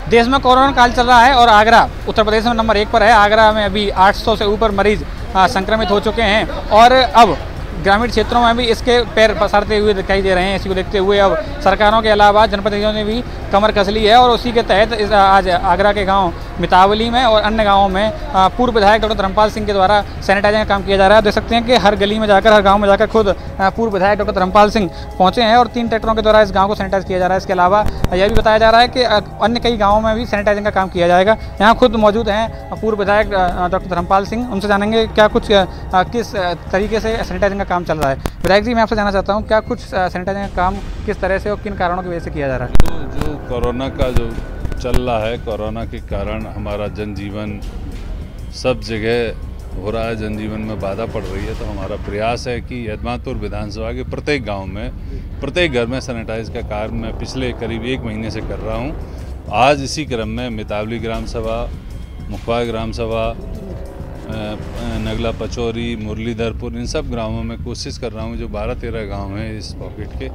देश में कोरोना काल चल रहा है और आगरा उत्तर प्रदेश में नंबर 1 पर है। आगरा में अभी 800 से ऊपर मरीज संक्रमित हो चुके हैं और अब ग्रामीण क्षेत्रों में भी इसके पैर पसारते हुए दिखाई दे रहे हैं। इसी को देखते हुए अब सरकारों के अलावा जनप्रतिनिधियों ने भी कमर कस ली है और उसी के तहत आज आगरा के गांव मितावली में और अन्य गांवों में पूर्व विधायक डॉक्टर धर्मपाल सिंह के द्वारा सैनिटाइजिंग का काम किया जा रहा है। देख सकते हैं कि हर गली में जाकर, हर गांव में जाकर खुद पूर्व विधायक डॉक्टर धर्मपाल सिंह पहुंचे हैं और 3 ट्रैक्टरों के द्वारा इस गाँव को सैनिटाइज किया जा रहा है। इसके अलावा यह भी बताया जा रहा है कि अन्य कई गाँवों में भी सैनिटाइजिंग का काम किया जाएगा। यहाँ खुद मौजूद हैं पूर्व विधायक डॉक्टर धर्मपाल सिंह, उनसे जानेंगे क्या कुछ किस तरीके से सैनिटाइजिंग का काम चल रहा है। विधायक जी, मैं आपसे जानना चाहता हूँ क्या कुछ सैनिटाइजिंग का काम किस तरह से और किन कारणों की वजह से किया जा रहा है? तो जो कोरोना का जो चल रहा है, कोरोना के कारण हमारा जनजीवन सब जगह हो रहा है, जनजीवन में बाधा पड़ रही है। तो हमारा प्रयास है कि यदमातपुर विधानसभा के प्रत्येक गांव में, प्रत्येक घर में सैनिटाइज का कार्य मैं पिछले करीब 1 महीने से कर रहा हूं। आज इसी क्रम में मितावली ग्राम सभा, मुखवा ग्राम सभा, नगला पचौरी, मुरलीधरपुर, इन सब गांवों में कोशिश कर रहा हूं। जो 12-13 गांव हैं इस पॉकेट के,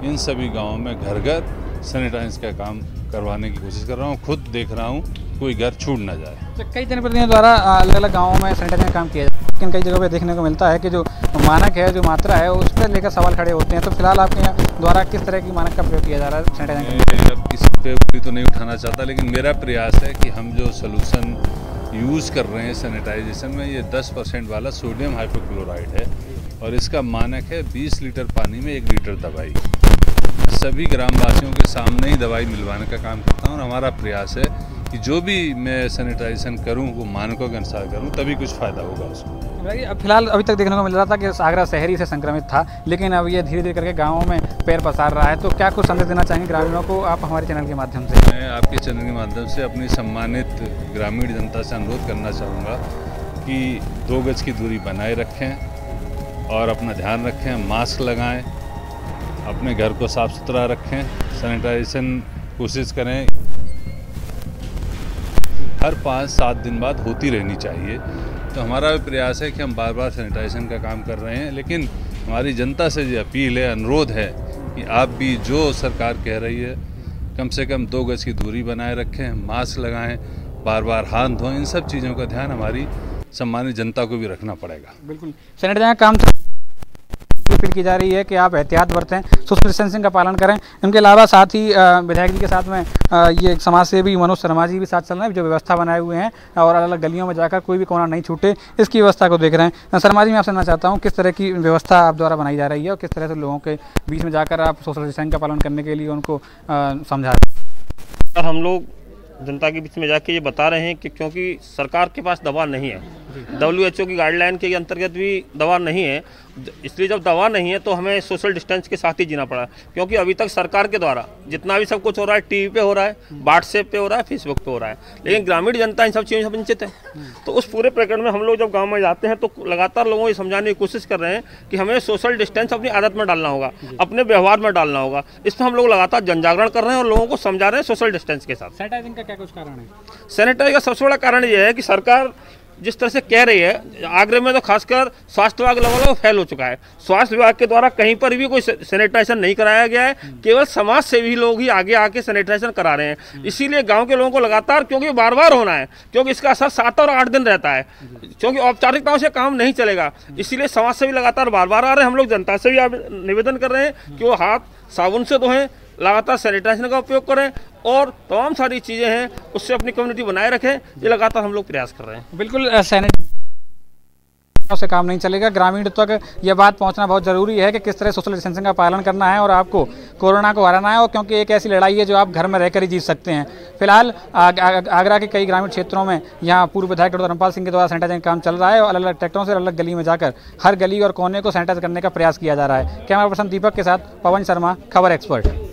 इन सभी गांवों में घर घर सैनिटाइज का काम करवाने की कोशिश कर रहा हूं। खुद देख रहा हूं कोई घर छूट ना जाए। तो कई जनप्रतिनिधियों द्वारा अलग अलग गाँवों में सैनिटाइजिंग का काम किया जाता है, लेकिन कई जगहों पर देखने को मिलता है कि जो मानक है, जो मात्रा है, उस पर लेकर सवाल खड़े होते हैं। तो फिलहाल आपके यहाँ द्वारा किस तरह की मानक का प्रयोग किया जा रहा है सैनिटाइजिंग? अब किसी पे उंगली तो नहीं उठाना चाहता, लेकिन मेरा प्रयास है कि हम जो सोल्यूशन यूज़ कर रहे हैं सैनिटाइजेशन में, ये 10% वाला सोडियम हाइपोक्लोराइड है और इसका मानक है 20 लीटर पानी में 1 लीटर दवाई। सभी ग्रामवासियों के सामने ही दवाई मिलवाने का काम करता हूँ और हमारा प्रयास है कि जो भी मैं सैनिटाइजेशन करूँ वो मानकों के अनुसार करूँ, तभी कुछ फ़ायदा होगा उसको। फिलहाल अभी तक देखने को मिल रहा था कि आगरा शहरी से संक्रमित था, लेकिन अब ये धीरे धीरे करके गाँवों में पैर पसार रहा है। तो क्या कुछ संदेश देना चाहेंगे ग्रामीणों को आप हमारे चैनल के माध्यम से? मैं आपके चैनल के माध्यम से अपनी सम्मानित ग्रामीण जनता से अनुरोध करना चाहूँगा कि 2 गज की दूरी बनाए रखें और अपना ध्यान रखें, मास्क लगाएं, अपने घर को साफ़ सुथरा रखें, सैनिटाइजेशन कोशिश करें हर 5-7 दिन बाद होती रहनी चाहिए। तो हमारा भी प्रयास है कि हम बार बार सैनिटाइजेशन का काम कर रहे हैं, लेकिन हमारी जनता से ये अपील है, अनुरोध है कि आप भी जो सरकार कह रही है कम से कम 2 गज की दूरी बनाए रखें, मास्क लगाएं, बार बार हाथ धोएं। इन सब चीज़ों का ध्यान हमारी सम्मानित जनता को भी रखना पड़ेगा। बिल्कुल, सैनिटाइजिंग का काम अपील की जा रही है कि आप एहतियात बरतें, सोशल डिस्टेंसिंग का पालन करें। इनके अलावा साथ ही विधायक जी के साथ में ये समाज सेवी मनोज शर्मा जी भी साथ चल रहे हैं, जो व्यवस्था बनाए हुए हैं और अलग अलग गलियों में जाकर कोई भी कोरोना नहीं छूटे, इसकी व्यवस्था को देख रहे हैं। शर्मा जी, मैं आपसे जानना चाहता हूँ किस तरह की व्यवस्था आप द्वारा बनाई जा रही है और किस तरह से लोगों के बीच में जाकर आप सोशल डिस्टेंसिंग का पालन करने के लिए उनको समझा रहे हैं? हम लोग जनता के बीच में जाके ये बता रहे हैं कि क्योंकि सरकार के पास दवा नहीं है, WHO की गाइडलाइन के अंतर्गत भी दवा नहीं है, इसलिए जब दवा नहीं है तो हमें सोशल डिस्टेंस के साथ ही जीना पड़ा। क्योंकि अभी तक सरकार के द्वारा जितना भी सब कुछ हो रहा है, टीवी पे हो रहा है, व्हाट्सएप पे हो रहा है, फेसबुक पे हो रहा है, लेकिन ग्रामीण जनता इन सब चीज़ों से वंचित है। तो उस पूरे प्रकरण में हम लोग जब गाँव में जाते हैं तो लगातार लोगों को समझाने की कोशिश कर रहे हैं कि हमें सोशल डिस्टेंस अपनी आदत में डालना होगा, अपने व्यवहार में डालना होगा। इस पर हम लोग लगातार जन जागरण कर रहे हैं और लोगों को समझा रहे हैं सोशल डिस्टेंस के साथ। सैनिटाइजिंग का क्या कुछ कारण है? सैनिटाइज का सबसे बड़ा कारण यह है कि सरकार जिस तरह से कह रही है, आगरे में तो खासकर स्वास्थ्य विभाग लेवल फेल हो चुका है। स्वास्थ्य विभाग के द्वारा कहीं पर भी कोई सैनिटाइजेशन नहीं कराया गया है, केवल समाज सेवी लोग ही आगे आके सैनिटाइजेशन करा रहे हैं। इसीलिए गांव के लोगों को लगातार, क्योंकि बार बार होना है, क्योंकि इसका असर 7 और 8 दिन रहता है, क्योंकि औपचारिकताओं से काम नहीं चलेगा, इसीलिए समाज सेवी लगातार बार बार आ रहे हैं। हम लोग जनता से भी निवेदन कर रहे हैं कि वो हाथ साबुन से धोएं, लगातार सैनिटाइजेशन का उपयोग करें और तमाम सारी चीज़ें हैं उससे अपनी कम्युनिटी बनाए रखें। ये लगातार हम लोग प्रयास कर रहे हैं। बिल्कुल, से काम नहीं चलेगा। ग्रामीण तक यह बात पहुंचना बहुत ज़रूरी है कि किस तरह सोशल डिस्टेंसिंग का पालन करना है और आपको कोरोना को हराना है, और क्योंकि एक ऐसी लड़ाई है जो आप घर में रहकर ही जीत सकते हैं। फिलहाल आगरा के कई ग्रामीण क्षेत्रों में यहाँ पूर्व विधायक डॉक्टर धर्मपाल सिंह के द्वारा सैनिटाइजिंग का काम चल रहा है और अलग अलग ट्रैक्टरों से अलग अलग गली में जाकर हर गली और कोने को सैनिटाइज करने का प्रयास किया जा रहा है। कैमरा पर्सन दीपक के साथ पवन शर्मा, खबर एक्सपर्ट।